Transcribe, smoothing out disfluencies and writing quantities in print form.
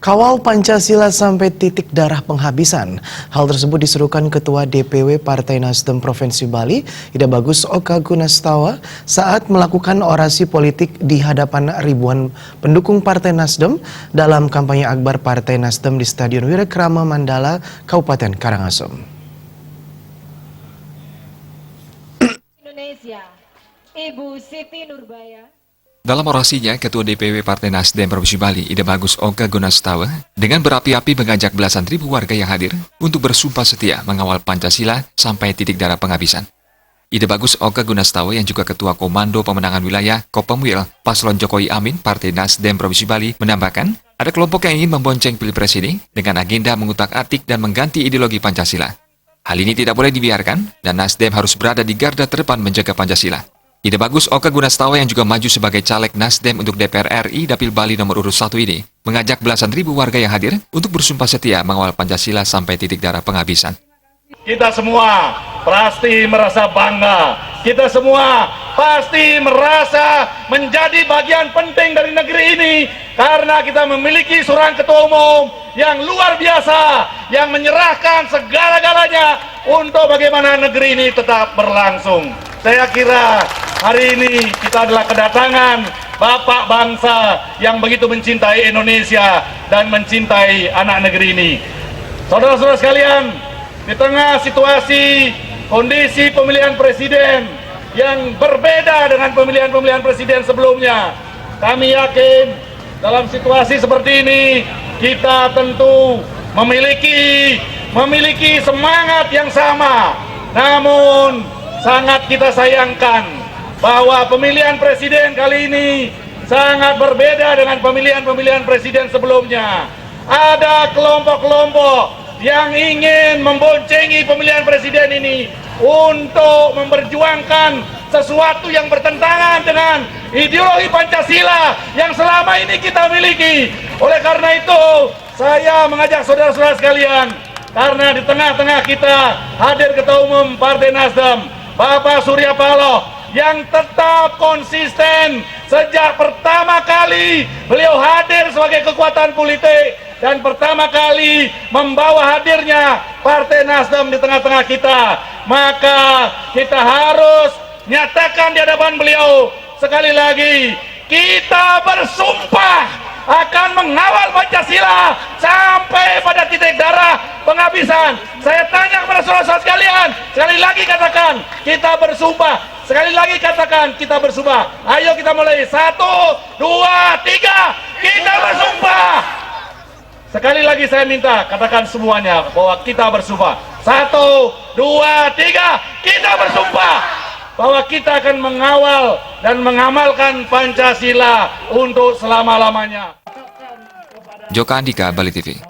Kawal Pancasila sampai titik darah penghabisan. Hal tersebut diserukan Ketua DPW Partai Nasdem Provinsi Bali, Ida Bagus Oka Gunastawa, saat melakukan orasi politik di hadapan ribuan pendukung Partai Nasdem dalam kampanye akbar Partai Nasdem di Stadion Wirakrama Mandala, Kabupaten Karangasem. Indonesia, Ibu Siti Nurbaya. Dalam orasinya, Ketua DPW Partai Nasdem Provinsi Bali, Ida Bagus Oka Gunastawa, dengan berapi-api mengajak belasan ribu warga yang hadir untuk bersumpah setia mengawal Pancasila sampai titik darah penghabisan. Ida Bagus Oka Gunastawa yang juga Ketua Komando Pemenangan Wilayah Kopemwil Paslon Jokowi Amin Partai Nasdem Provinsi Bali menambahkan, ada kelompok yang ingin membonceng Pilpres ini dengan agenda mengutak-atik dan mengganti ideologi Pancasila. Hal ini tidak boleh dibiarkan dan Nasdem harus berada di garda terdepan menjaga Pancasila. Ida Bagus Oka Gunastawa yang juga maju sebagai caleg Nasdem untuk DPR RI Dapil Bali nomor urut 1 ini mengajak belasan ribu warga yang hadir untuk bersumpah setia mengawal Pancasila sampai titik darah penghabisan. Kita semua pasti merasa bangga. Kita semua pasti merasa menjadi bagian penting dari negeri ini karena kita memiliki seorang ketua umum yang luar biasa yang menyerahkan segala-galanya untuk bagaimana negeri ini tetap berlangsung. Saya kira hari ini kita adalah kedatangan Bapak bangsa yang begitu mencintai Indonesia dan mencintai anak negeri ini. Saudara-saudara sekalian, di tengah situasi kondisi pemilihan presiden yang berbeda dengan pemilihan presiden sebelumnya, kami yakin dalam situasi seperti ini kita tentu memiliki semangat yang sama. Namun sangat kita sayangkan bahwa pemilihan presiden kali ini sangat berbeda dengan pemilihan presiden sebelumnya. Ada kelompok-kelompok yang ingin memboncengi pemilihan presiden ini untuk memperjuangkan sesuatu yang bertentangan dengan ideologi Pancasila yang selama ini kita miliki. Oleh karena itu, saya mengajak saudara-saudara sekalian, karena di tengah-tengah kita hadir Ketua Umum Partai Nasdem, Bapak Surya Paloh, yang tetap konsisten sejak pertama kali beliau hadir sebagai kekuatan politik dan pertama kali membawa hadirnya Partai Nasdem di tengah-tengah kita, maka kita harus nyatakan di hadapan beliau sekali lagi, kita bersumpah akan mengawal Pancasila sampai pada titik darah penghabisan. Saya tanya kepada saudara-saudara sekalian, sekali lagi katakan, kita bersumpah. Sekali lagi katakan, kita bersumpah. Ayo kita mulai. 1, 2, 3, kita bersumpah. Sekali lagi saya minta, katakan semuanya bahwa kita bersumpah. 1, 2, 3, kita bersumpah bahwa kita akan mengawal dan mengamalkan Pancasila untuk selama-lamanya. Joka Andika, Bali TV.